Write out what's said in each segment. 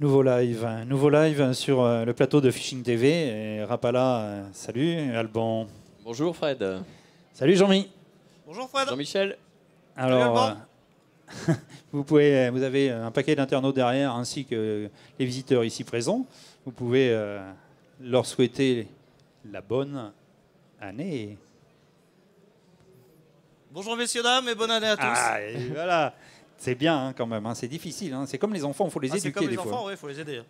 Nouveau live sur le plateau de Fishing TV. Et Rapala, salut. Alban. Bonjour Fred. Salut Jean-Mi. Bonjour Fred. Jean-Michel. Alors, vous avez un paquet d'internautes derrière, ainsi que les visiteurs ici présents. Vous pouvez leur souhaiter la bonne année. Bonjour messieurs, dames et bonne année à tous. Ah, et voilà. C'est bien hein, quand même, hein. C'est difficile. Hein. C'est comme les enfants, il faut les éduquer c'est comme des les fois. enfants, il faut les aider.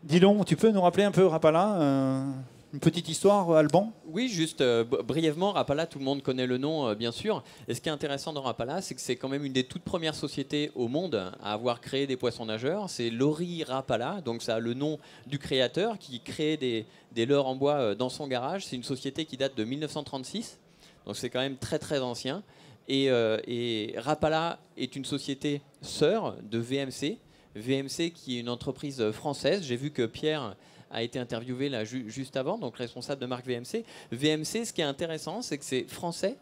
Dis donc, tu peux nous rappeler un peu Rapala une petite histoire, Alban? Oui, juste brièvement, Rapala, tout le monde connaît le nom, bien sûr. Et ce qui est intéressant dans Rapala, c'est que c'est quand même une des toutes premières sociétés au monde à avoir créé des poissons nageurs. C'est Lauri Rapala, donc ça a le nom du créateur qui crée des leurres en bois dans son garage. C'est une société qui date de 1936, donc c'est quand même très très ancien. Et Rapala est une société sœur de VMC. VMC qui est une entreprise française. J'ai vu que Pierre a été interviewé là juste avant, donc responsable de marque VMC. VMC, ce qui est intéressant, c'est que c'est français.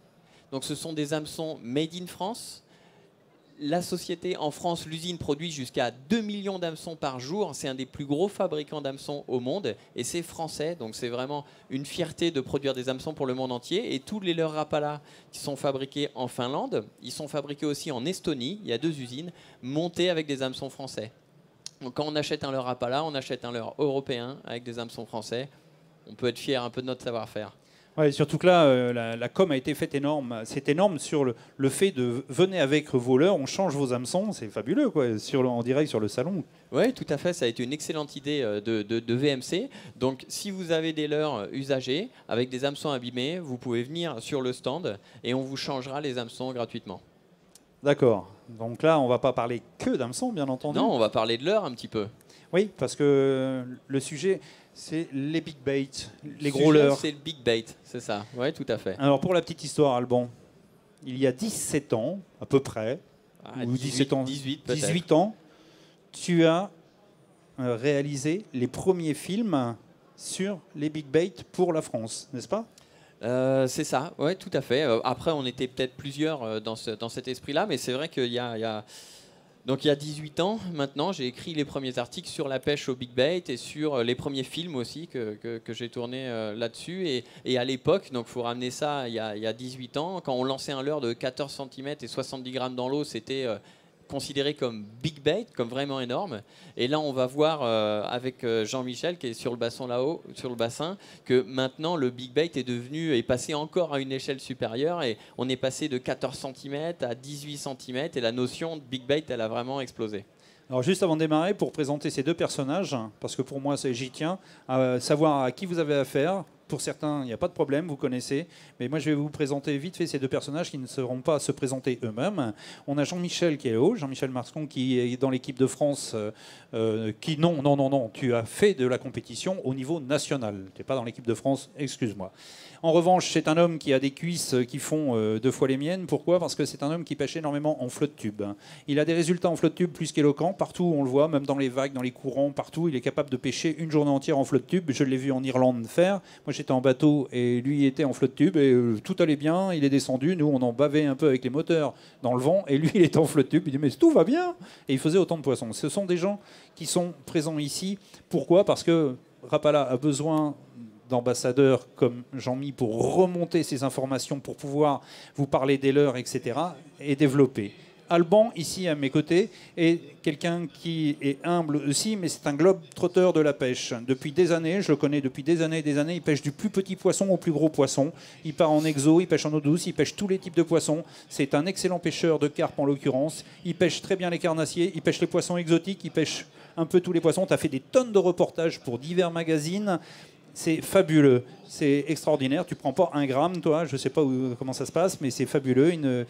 Donc ce sont des hameçons made in France. La société en France, l'usine produit jusqu'à 2 millions d'hameçons par jour. C'est un des plus gros fabricants d'hameçons au monde et c'est français. Donc c'est vraiment une fierté de produire des hameçons pour le monde entier. Et tous les leurres Rapala qui sont fabriqués en Finlande, ils sont fabriqués aussi en Estonie. Il y a 2 usines montées avec des hameçons français. Donc quand on achète un leurre Rapala, on achète un leurre européen avec des hameçons français. On peut être fier un peu de notre savoir-faire. Ouais, surtout que là, la com a été faite énorme. C'est énorme sur le fait de venez avec vos leurres, on change vos hameçons, c'est fabuleux quoi, en direct sur le salon. Oui, tout à fait. Ça a été une excellente idée de VMC. Donc, si vous avez des leurres usagés avec des hameçons abîmés, vous pouvez venir sur le stand et on vous changera les hameçons gratuitement. D'accord. Donc là, on va pas parler que d'hameçons, bien entendu. Non, on va parler de leurres un petit peu. Oui, parce que le sujet, c'est les big bait, les gros leurres. C'est le big bait, c'est ça. Oui, tout à fait. Alors, pour la petite histoire, Alban, il y a 17 ans, à peu près, ou 17 ans, 18 ans, tu as réalisé les premiers films sur les big bait pour la France, n'est-ce pas? C'est ça, ouais, tout à fait. Après, on était peut-être plusieurs dans cet esprit-là, mais c'est vrai qu'il y a donc il y a 18 ans maintenant, j'ai écrit les premiers articles sur la pêche au big bait et sur les premiers films aussi que j'ai tournés là-dessus. Et à l'époque, donc il faut ramener ça il y a 18 ans, quand on lançait un leurre de 14 cm et 70 grammes dans l'eau, c'était considéré comme big bait, comme vraiment énorme. Et là, on va voir avec Jean-Michel, qui est sur le bassin là-haut, sur le bassin, que maintenant le big bait est passé encore à une échelle supérieure et on est passé de 14 cm à 18 cm et la notion de big bait, elle a vraiment explosé. Alors juste avant de démarrer, pour présenter ces deux personnages, parce que pour moi j'y tiens, à savoir à qui vous avez affaire. Pour certains, il n'y a pas de problème, vous connaissez. Mais moi, je vais vous présenter vite fait ces deux personnages qui ne seront pas à se présenter eux-mêmes. On a Jean-Michel qui est là-haut, Jean-Michel Marcon qui est dans l'équipe de France. Non, tu as fait de la compétition au niveau national. Tu n'es pas dans l'équipe de France, excuse-moi. En revanche, c'est un homme qui a des cuisses qui font 2 fois les miennes. Pourquoi? Parce que c'est un homme qui pêche énormément en flotte tube. Il a des résultats en flotte tube plus qu'éloquents. Partout, on le voit, même dans les vagues, dans les courants, partout. Il est capable de pêcher une journée entière en flotte tube. Je l'ai vu en Irlande faire. Moi, j'étais en bateau et lui était en flotte tube et tout allait bien. Il est descendu. Nous, on en bavait un peu avec les moteurs dans le vent et lui, il était en flotte tube. Il dit mais tout va bien. Et il faisait autant de poissons. Ce sont des gens qui sont présents ici. Pourquoi? Parce que Rapala a besoin d'ambassadeurs comme Jean-Mi pour remonter ces informations, pour pouvoir vous parler des leurs, etc. et développer. Alban, ici à mes côtés, est quelqu'un qui est humble aussi, mais c'est un globe-trotteur de la pêche. Depuis des années, je le connais depuis des années, il pêche du plus petit poisson au plus gros poisson. Il part en exo, il pêche en eau douce, il pêche tous les types de poissons. C'est un excellent pêcheur de carpe en l'occurrence. Il pêche très bien les carnassiers, il pêche les poissons exotiques, il pêche un peu tous les poissons. Tu as fait des tonnes de reportages pour divers magazines. C'est fabuleux, c'est extraordinaire. Tu prends pas 1 gramme, toi, je sais pas comment ça se passe, mais c'est fabuleux.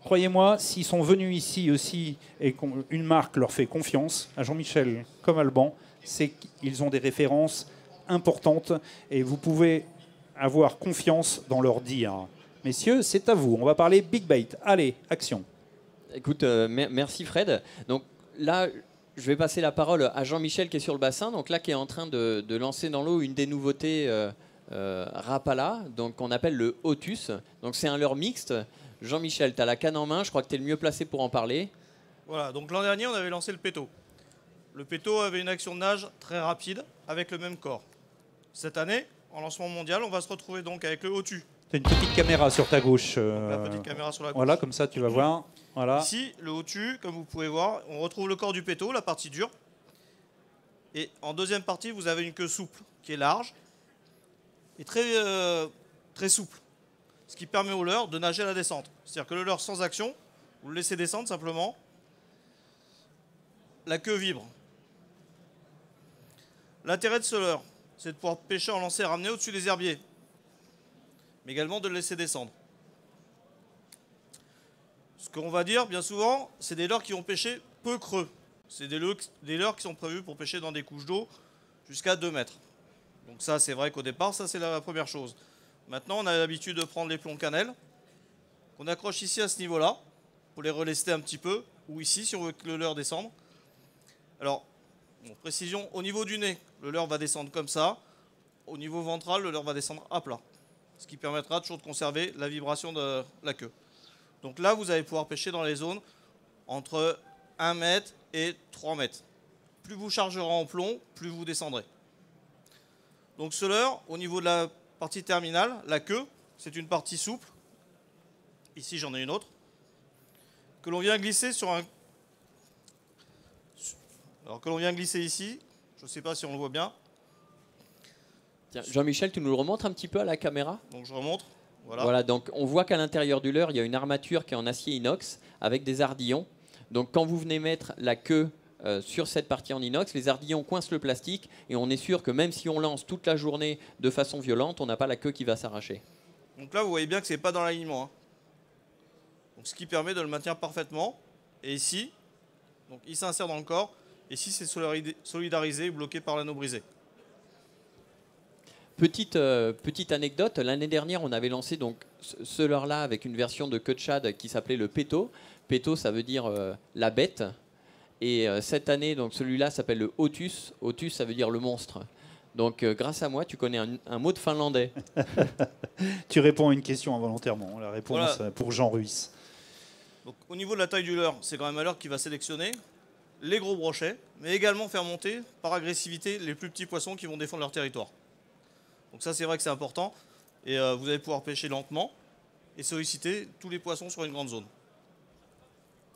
Croyez-moi, s'ils sont venus ici aussi et qu'une marque leur fait confiance, à Jean-Michel comme Alban, c'est qu'ils ont des références importantes et vous pouvez avoir confiance dans leur dire. Messieurs, c'est à vous. On va parler big bait. Allez, action. Écoute, merci Fred. Donc là, je vais passer la parole à Jean-Michel qui est sur le bassin, donc là qui est en train de lancer dans l'eau une des nouveautés Rapala, donc qu'on appelle le Otus. Donc c'est un leurre mixte. Jean-Michel, tu as la canne en main, je crois que tu es le mieux placé pour en parler. Voilà, donc l'an dernier, on avait lancé le péto. Le péto avait une action de nage très rapide avec le même corps. Cette année, en lancement mondial, on va se retrouver donc avec le OTU. Tu as une petite caméra sur ta gauche. La petite caméra sur la gauche. Voilà, comme ça tu vas voir. Voilà. Ici, le OTU, comme vous pouvez voir, on retrouve le corps du péto, la partie dure. Et en deuxième partie, vous avez une queue souple qui est large et très souple. Ce qui permet au leurre de nager à la descente. C'est-à-dire que le leurre sans action, vous le laissez descendre simplement, la queue vibre. L'intérêt de ce leurre, c'est de pouvoir pêcher en lancer et ramener au-dessus des herbiers, mais également de le laisser descendre. Ce qu'on va dire bien souvent, c'est des leurres qui vont pêcher peu creux. C'est des leurres qui sont prévus pour pêcher dans des couches d'eau jusqu'à 2 mètres. Donc ça, c'est vrai qu'au départ, ça c'est la première chose. Maintenant, on a l'habitude de prendre les plombs cannelle, qu'on accroche ici à ce niveau-là, pour les relester un petit peu, ou ici si on veut que le leurre descende. Alors, bon, précision, au niveau du nez, le leurre va descendre comme ça. Au niveau ventral, le leurre va descendre à plat. Ce qui permettra toujours de conserver la vibration de la queue. Donc là, vous allez pouvoir pêcher dans les zones entre 1 mètre et 3 mètres. Plus vous chargerez en plomb, plus vous descendrez. Donc ce leurre, au niveau de la partie terminale, la queue, c'est une partie souple. Ici, j'en ai une autre. Que l'on vient glisser sur un... Alors que l'on vient glisser ici, je ne sais pas si on le voit bien. Tiens, Jean-Michel, tu nous le remontres un petit peu à la caméra? Donc je remonte. Voilà, donc on voit qu'à l'intérieur du leurre, il y a une armature qui est en acier inox avec des ardillons. Donc quand vous venez mettre la queue sur cette partie en inox, les ardillons coincent le plastique et on est sûr que même si on lance toute la journée de façon violente, on n'a pas la queue qui va s'arracher. Donc là, vous voyez bien que ce n'est pas dans l'alignement. Hein. Donc, ce qui permet de le maintenir parfaitement. Et ici, donc, il s'insère dans le corps. Et ici, c'est solidarisé et bloqué par l'anneau brisé. Petite anecdote, l'année dernière, on avait lancé donc ce leurre-là avec une version de queue de shad qui s'appelait le péto. Péto, ça veut dire la bête. Et cette année, donc celui-là s'appelle le Otus. Otus, ça veut dire le monstre. Donc, grâce à moi, tu connais un mot de finlandais. Tu réponds à une question involontairement. La réponse voilà. Pour Jean Ruiz. Donc, au niveau de la taille du leurre, c'est quand même un leurre qui va sélectionner les gros brochets, mais également faire monter par agressivité les plus petits poissons qui vont défendre leur territoire. Donc ça, c'est vrai que c'est important. Et vous allez pouvoir pêcher lentement et solliciter tous les poissons sur une grande zone.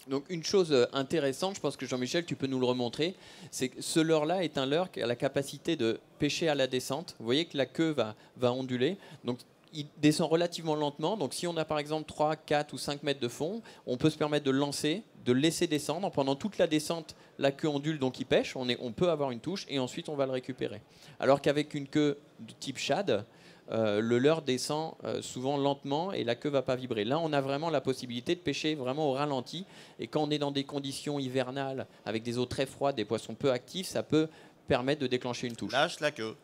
Donc une chose intéressante, je pense que Jean-Michel, tu peux nous le remontrer, c'est que ce leurre-là est un leurre qui a la capacité de pêcher à la descente. Vous voyez que la queue va onduler. Donc il descend relativement lentement. Donc si on a par exemple 3, 4 ou 5 mètres de fond, on peut se permettre de le lancer, de le laisser descendre. Pendant toute la descente, la queue ondule, donc il pêche. On peut avoir une touche et ensuite on va le récupérer. Alors qu'avec une queue de type shad, le leurre descend souvent lentement et la queue ne va pas vibrer. Là, on a vraiment la possibilité de pêcher vraiment au ralenti. Et quand on est dans des conditions hivernales, avec des eaux très froides, des poissons peu actifs, ça peut permettre de déclencher une touche. Lâche la queue.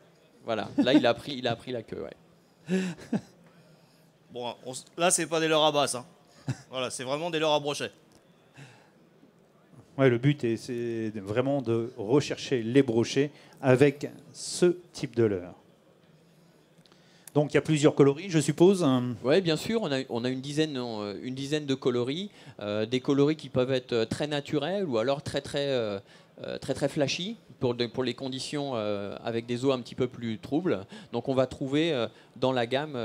Voilà, là, il a pris la queue. Ouais. Bon, là, c'est pas des leurres à basse. Hein. Voilà, c'est vraiment des leurres à brochet. Ouais, le but, c'est vraiment de rechercher les brochets avec ce type de leurre. Donc il y a plusieurs coloris, je suppose. Oui, bien sûr, on a une dizaine de coloris, des coloris qui peuvent être très naturels ou alors très flashy pour les conditions avec des eaux un petit peu plus troubles. Donc on va trouver dans la gamme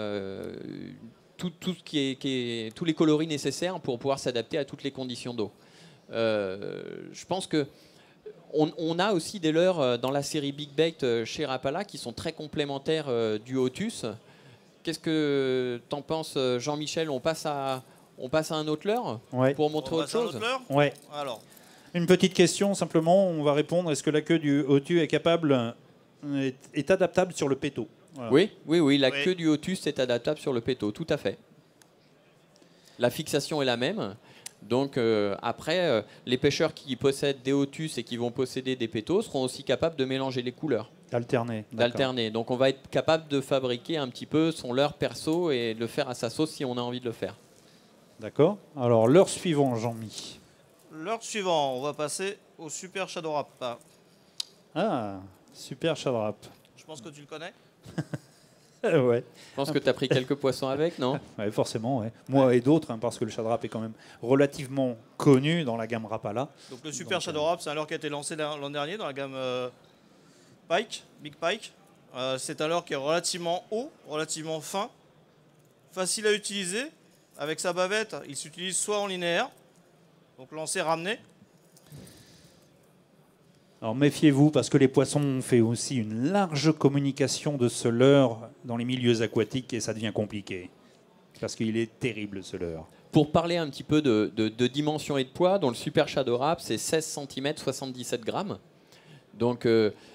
tous les coloris nécessaires pour pouvoir s'adapter à toutes les conditions d'eau. Je pense que on a aussi des leurres dans la série Big Bait chez Rapala qui sont très complémentaires du Otus. Qu'est-ce que t'en penses, Jean-Michel? On passe à un autre leurre pour montrer autre chose. Ouais. Alors. Une petite question simplement, on va répondre. Est-ce que la queue du Otus est adaptable sur le péto? Voilà. Oui, la queue du Otus est adaptable sur le péto, tout à fait. La fixation est la même. Donc après, les pêcheurs qui possèdent des Otus et qui vont posséder des pétos seront aussi capables de mélanger les couleurs. D'alterner. Donc on va être capable de fabriquer un petit peu son leurre perso et de le faire à sa sauce si on a envie de le faire. D'accord. Alors leurre suivant, Jean-Mi. Leurre suivant, on va passer au Super Shadow Rap. Ah, Super Shadow Rap. Je pense que tu le connais. Ouais. Je pense que tu as pris quelques poissons avec, non? Ouais, forcément, ouais. Moi et d'autres, hein, parce que le Shadow Rap est quand même relativement connu dans la gamme Rapala. Donc le Super Shadow Rap, c'est un leurre qui a été lancé l'an dernier dans la gamme Pike, Big Pike. C'est un leurre qui est relativement haut, relativement fin, facile à utiliser. Avec sa bavette, il s'utilise soit en linéaire, donc lancer, ramener. Alors méfiez-vous, parce que les poissons ont fait aussi une large communication de ce leurre dans les milieux aquatiques et ça devient compliqué. Parce qu'il est terrible, ce leurre. Pour parler un petit peu de dimension et de poids, dans le Super Shadow Rap, c'est 16 cm, 77 grammes. Donc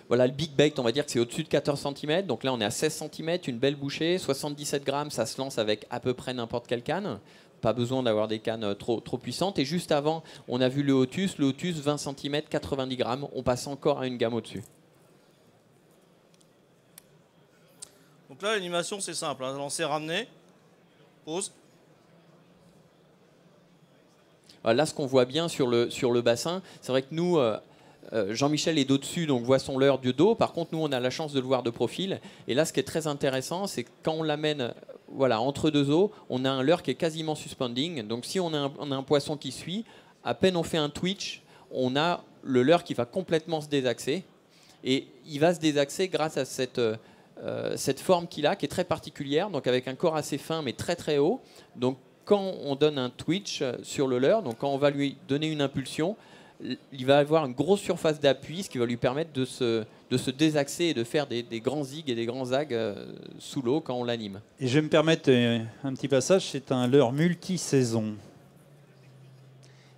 voilà, le Big Bait, on va dire que c'est au-dessus de 14 cm. Donc là, on est à 16 cm, une belle bouchée. 77 grammes, ça se lance avec à peu près n'importe quelle canne. Pas besoin d'avoir des cannes trop puissantes. Et juste avant, on a vu le Otus. Le Otus, 20 cm, 90 grammes. On passe encore à une gamme au-dessus. Donc là, l'animation, c'est simple. Hein. Lancer, ramener, pause. Là, ce qu'on voit bien sur le bassin, c'est vrai que nous... Jean-Michel est d'au-dessus, donc voit son leurre du dos. Par contre, nous, on a la chance de le voir de profil. Et là, ce qui est très intéressant, c'est que quand on l'amène voilà, entre deux eaux, on a un leurre qui est quasiment suspending. Donc, si on a un poisson qui suit, à peine on fait un twitch, on a le leurre qui va complètement se désaxer. Et il va se désaxer grâce à cette forme qu'il a, qui est très particulière, donc avec un corps assez fin, mais très très haut. Donc, quand on donne un twitch sur le leurre, donc quand on va lui donner une impulsion, il va avoir une grosse surface d'appui, ce qui va lui permettre de se désaxer et de faire des grands zigs et des grands zags sous l'eau quand on l'anime. Et je vais me permettre un petit passage, c'est un leurre multi-saison.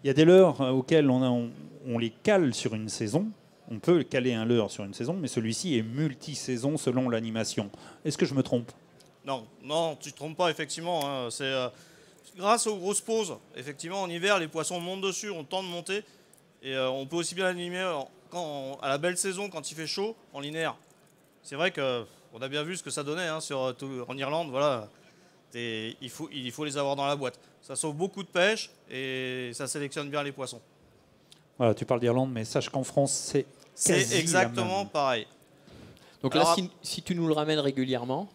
Il y a des leurres auxquels on les cale sur une saison. On peut caler un leurre sur une saison, mais celui-ci est multi-saison selon l'animation. Est-ce que je me trompe? Non, tu ne te trompes pas, effectivement. Hein. C'est grâce aux grosses pauses. Effectivement, en hiver, les poissons montent dessus, ont le temps de monter. Et on peut aussi bien l'animer à la belle saison, quand il fait chaud, en linéaire. C'est vrai qu'on a bien vu ce que ça donnait hein, en Irlande. Voilà, il faut les avoir dans la boîte. Ça sauve beaucoup de pêche et ça sélectionne bien les poissons. Voilà, tu parles d'Irlande, mais sache qu'en France, c'est exactement pareil. Donc alors, là, si tu nous le ramènes régulièrement...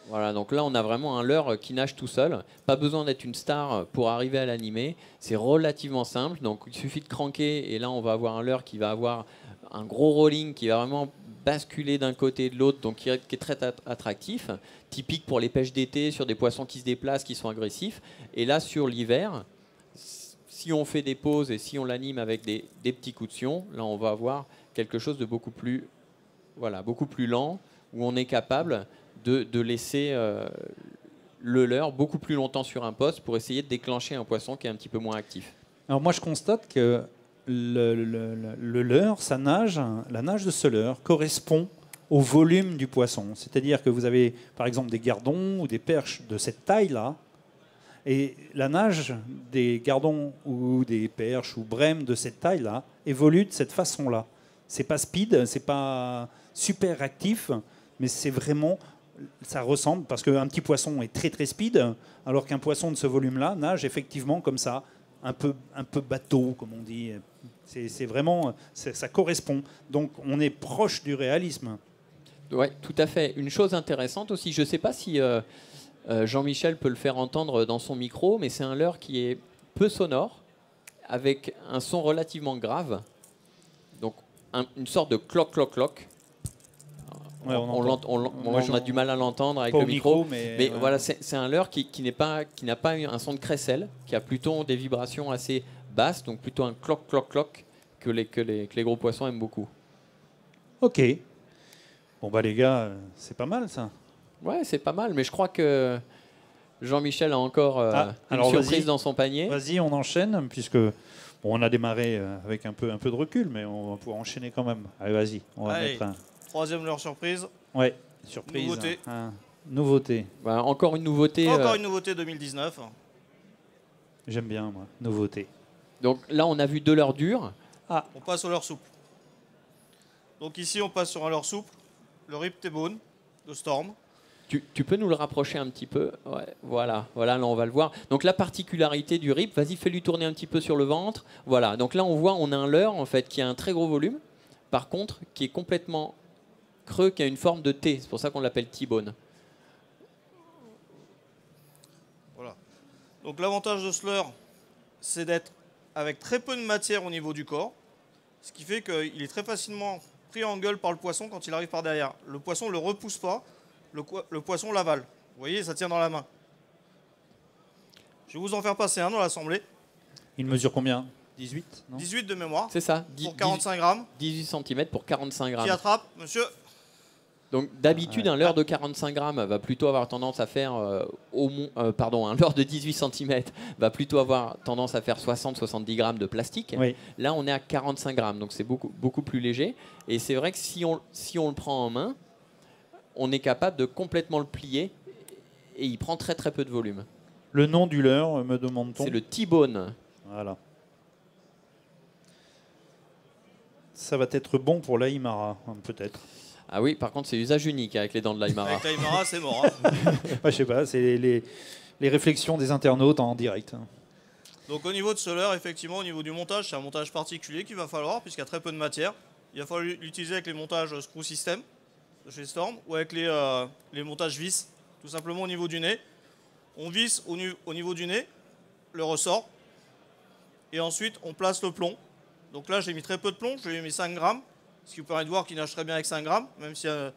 Voilà, donc là on a vraiment un leurre qui nage tout seul. Pas besoin d'être une star pour arriver à l'animer. C'est relativement simple, donc il suffit de cranker et là on va avoir un leurre qui va avoir un gros rolling qui va vraiment basculer d'un côté et de l'autre, donc qui est très attractif. Typique pour les pêches d'été sur des poissons qui se déplacent, qui sont agressifs. Et là sur l'hiver, si on fait des pauses et si on l'anime avec des petits coups de sion, là on va avoir quelque chose de beaucoup plus lent, où on est capable de laisser le leurre beaucoup plus longtemps sur un poste pour essayer de déclencher un poisson qui est un petit peu moins actif. Alors moi je constate que le leurre, la nage de ce leurre correspond au volume du poisson. C'est-à-dire que vous avez par exemple des gardons ou des perches de cette taille-là, et la nage des gardons ou des perches ou brèmes de cette taille-là évolue de cette façon-là. C'est pas speed, c'est pas super actif, mais c'est vraiment... Ça ressemble, parce qu'un petit poisson est très très speed, alors qu'un poisson de ce volume-là nage effectivement comme ça, un peu bateau, comme on dit. C'est vraiment, ça correspond. Donc on est proche du réalisme. Oui, tout à fait. Une chose intéressante aussi, je ne sais pas si Jean-Michel peut le faire entendre dans son micro, mais c'est un leurre qui est peu sonore, avec un son relativement grave. Donc une sorte de cloc-cloc-cloc. Ouais, on a du mal à l'entendre avec le micro, mais ouais. Voilà, c'est un leurre qui n'a pas un son de crécelle, qui a plutôt des vibrations assez basses, donc plutôt un cloc-cloc-cloc que les gros poissons aiment beaucoup. Ok. Bon bah les gars, c'est pas mal ça. Ouais, c'est pas mal, mais je crois que Jean-Michel a encore une surprise dans son panier. Vas-y, on enchaîne, puisque on a démarré avec un peu de recul, mais on va pouvoir enchaîner quand même. Allez, vas-y, on va mettre un... Troisième leurre surprise. Ouais, surprise. Nouveauté. Nouveauté. Bah, encore une nouveauté. Encore une nouveauté 2019. J'aime bien, moi. Nouveauté. Donc là, on a vu deux leurres durs. On passe au leurre souple. Donc ici, on passe sur un leurre souple. Le Rip T-Bone de Storm. Tu peux nous le rapprocher un petit peu? Ouais, voilà, là on va le voir. Donc la particularité du Rip, vas-y, fais-lui tourner un petit peu sur le ventre. Voilà, donc là on voit, on a un leurre en fait qui a un très gros volume. Par contre, qui est complètement creux qui a une forme de T. C'est pour ça qu'on l'appelle T-bone. Voilà. Donc l'avantage de ce leurre, c'est d'être avec très peu de matière au niveau du corps, ce qui fait qu'il est très facilement pris en gueule par le poisson quand il arrive par derrière. Le poisson ne le repousse pas, le poisson l'avale. Vous voyez, ça tient dans la main. Je vais vous en faire passer un dans l'assemblée. Il mesure combien? 18 non 18 de mémoire. C'est ça. Pour 45 grammes. 18 cm pour 45 grammes. Qui attrape, monsieur? Donc d'habitude, un leurre de 45 grammes va plutôt avoir tendance à faire un leurre de 18 cm va plutôt avoir tendance à faire 60-70 grammes de plastique. Oui. Là, on est à 45 grammes, donc c'est beaucoup plus léger. Et c'est vrai que si on le prend en main, on est capable de complètement le plier et il prend très très peu de volume. Le nom du leurre, me demande-t-on? C'est le T-bone. Voilà. Ça va être bon pour l'Aïmara, peut-être. Ah oui, par contre, c'est usage unique avec les dents de l'Aïmara. Avec l'Aïmara, c'est mort. Hein. Je sais pas, c'est les réflexions des internautes en direct. Donc au niveau de ce leurre, effectivement, au niveau du montage, c'est un montage particulier qu'il va falloir, puisqu'il y a très peu de matière. Il va falloir l'utiliser avec les montages Screw System de chez Storm, ou avec les montages vis, tout simplement au niveau du nez. On visse au niveau du nez, le ressort, et ensuite on place le plomb. Donc là, j'ai mis très peu de plomb, je lui ai mis 5 grammes, ce qui vous permet de voir qu'il nage très bien avec 5 grammes, même s'il y a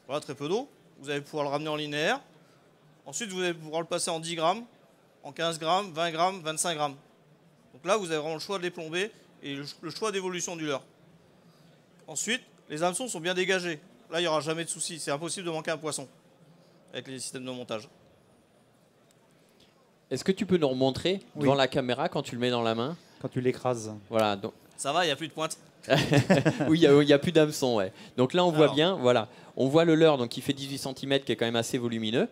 voilà, très peu d'eau. Vous allez pouvoir le ramener en linéaire. Ensuite, vous allez pouvoir le passer en 10 grammes, en 15 grammes, 20 grammes, 25 grammes. Donc là, vous avez vraiment le choix de les plomber et le choix d'évolution du leurre. Ensuite, les hameçons sont bien dégagés. Là, il n'y aura jamais de souci. C'est impossible de manquer un poisson avec les systèmes de montage. Est-ce que tu peux nous remontrer devant la caméra quand tu le mets dans la main? Quand tu l'écrases. Voilà. Donc... Ça va, il n'y a plus de pointe. Oui, il n'y a plus d'hameçon. Ouais. Donc là, on voit bien, voilà. On voit le leurre donc, qui fait 18 cm, qui est quand même assez volumineux.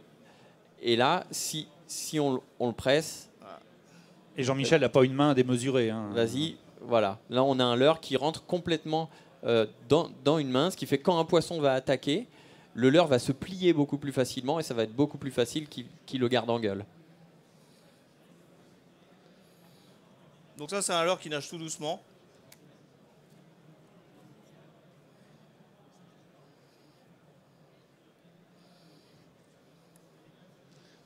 Et là, si on le presse... Et Jean-Michel n'a pas une main à démesurer. Hein. Vas-y, voilà. Là, on a un leurre qui rentre complètement dans une main, ce qui fait que quand un poisson va attaquer, le leurre va se plier beaucoup plus facilement et ça va être beaucoup plus facile qu'il le garde en gueule. Donc ça, c'est un leurre qui nage tout doucement.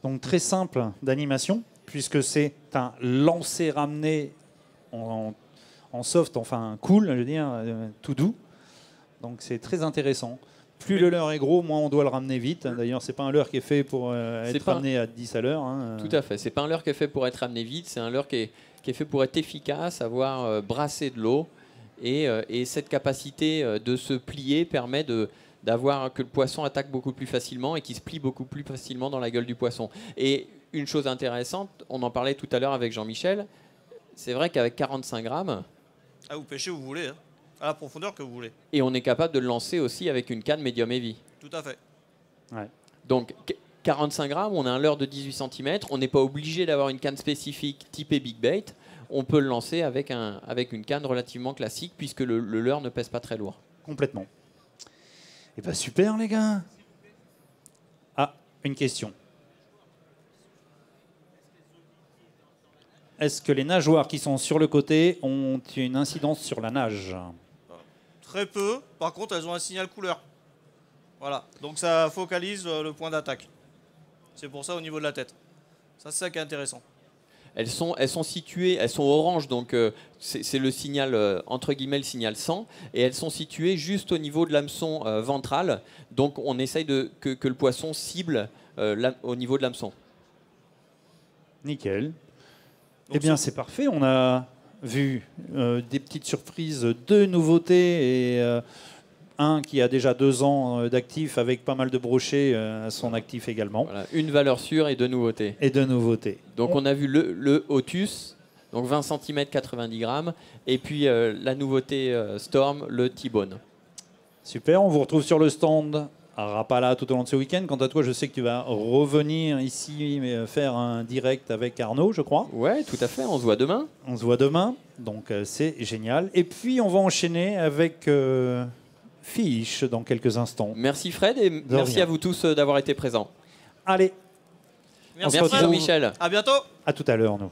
Donc très simple d'animation, puisque c'est un lancer-ramener en soft, enfin cool, je veux dire, tout doux. Donc c'est très intéressant. Plus le leurre est gros, moins on doit le ramener vite. D'ailleurs, c'est pas un leurre qui est fait pour être ramené à 10 à l'heure. Hein. Tout à fait. C'est pas un leurre qui est fait pour être ramené vite. C'est un leurre qui est fait pour être efficace, avoir brassé de l'eau. Et cette capacité de se plier permet d'avoir que le poisson attaque beaucoup plus facilement et qu'il se plie beaucoup plus facilement dans la gueule du poisson. Et une chose intéressante, on en parlait tout à l'heure avec Jean-Michel, c'est vrai qu'avec 45 grammes... Ah, vous pêchez où vous voulez, hein, à la profondeur que vous voulez. Et on est capable de le lancer aussi avec une canne médium heavy. Tout à fait. Ouais. Donc 45 grammes, on a un leurre de 18 cm, on n'est pas obligé d'avoir une canne spécifique typée Big Bait, on peut le lancer avec une canne relativement classique puisque le leurre ne pèse pas très lourd. Complètement. Et bien super les gars. Ah, une question. Est-ce que les nageoires qui sont sur le côté ont une incidence sur la nage? Très peu. Par contre, elles ont un signal couleur. Voilà. Donc ça focalise le point d'attaque. C'est pour ça au niveau de la tête. Ça, c'est ça qui est intéressant. Elles sont situées, elles sont oranges, donc c'est le signal, entre guillemets, le signal 100, et elles sont situées juste au niveau de l'hameçon ventral, donc on essaye que le poisson cible au niveau de l'hameçon. Nickel. Donc eh bien, c'est parfait. On a vu des petites surprises, 2 nouveautés et un qui a déjà 2 ans d'actif avec pas mal de brochets à son actif également. Voilà, une valeur sûre et 2 nouveautés. Et 2 nouveautés. Donc on a vu le Otus, donc 20 cm, 90 grammes, et puis la nouveauté Storm, le T-bone. Super, on vous retrouve sur le stand à Rapala tout au long de ce week-end. Quant à toi, je sais que tu vas revenir ici faire un direct avec Arnaud, je crois. Ouais, tout à fait, on se voit demain. On se voit demain, donc c'est génial. Et puis on va enchaîner avec Fish dans quelques instants. Merci Fred et merci à vous tous d'avoir été présents. Allez, Merci Jean-Michel. À bientôt. à tout à l'heure nous.